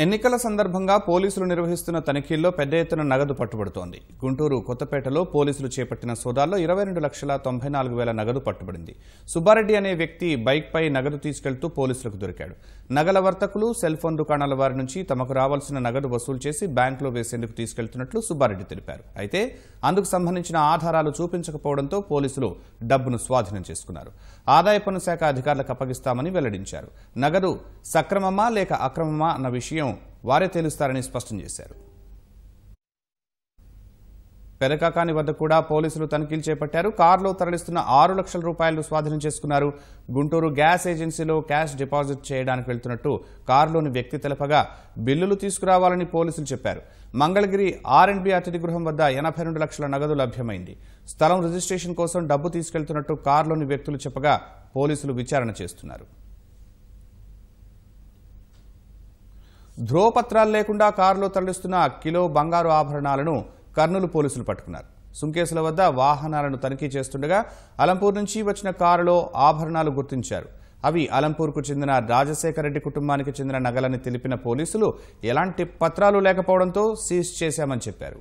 ఎన్నికల సందర్భంగా పోలీసులు నిర్వహిస్తున్న తనిఖీల్లో పెద్ద ఎత్తున నగదు పట్టుబడుతోంది. గుంటూరు కొత్తపేటలో పోలీసులు చేపట్టిన సోదాల్లో 22,94,000 నగదు పట్టుబడింది. సుబ్బారెడ్డి అనే వ్యక్తి బైక్పై నగదు తీసుకెళ్తూ పోలీసులకు దొరికాడు. నగల వర్తకులు, సెల్ ఫోన్ దుకాణాల వారి నుంచి తమకు రావాల్సిన నగదు వసూలు చేసి బ్యాంకులో వేసేందుకు తీసుకెళ్తున్నట్లు సుబ్బారెడ్డి తెలిపారు. అయితే అందుకు సంబంధించిన ఆధారాలు చూపించకపోవడంతో పోలీసులు డబ్బును స్వాధీనం చేసుకున్నారు. ఆదాయ పన్ను శాఖ అధికారులకు అప్పగిస్తామని వెల్లడించారు. నగదు సక్రమమా లేక అక్రమమా అన్న విషయం వారే తేలుస్తారని స్పష్టం చేశారు. పెదకాకాని వద్ద కూడా పోలీసులు తనిఖీలు చేపట్టారు. కారులో తరలిస్తున్న 6 లక్షల రూపాయలు స్వాధీనం చేసుకున్నారు. గుంటూరు గ్యాస్ ఏజెన్సీలో క్యాష్ డిపాజిట్ చేయడానికి వెళ్తున్నట్టు కారులోని వ్యక్తి తెలపగా బిల్లులు తీసుకురావాలని పోలీసులు చెప్పారు. మంగళగిరి R&B అతిథి గృహం వద్ద 82 లక్షల నగదు లభ్యమైంది. స్థలం రిజిస్ట్రేషన్ కోసం డబ్బు తీసుకెళ్తున్నట్టు కారులోని వ్యక్తులు చెప్పగా పోలీసులు విచారణ చేస్తున్నారు. ధ్రువపత్రాలు లేకుండా కారులో తరలిస్తున్న కిలో బంగారు ఆభరణాలను కర్నూలు పోలీసులు పట్టుకున్నారు. సుంకేసుల వద్ద వాహనాలను తనిఖీ చేస్తుండగా అలంపూర్ నుంచి వచ్చిన కారులో ఆభరణాలు గుర్తించారు. అవి అలంపూర్కు చెందిన రాజశేఖర రెడ్డి కుటుంబానికి చెందిన నగలని తెలిపిన పోలీసులు ఎలాంటి పత్రాలు లేకపోవడంతో సీజ్ చేశామని చెప్పారు.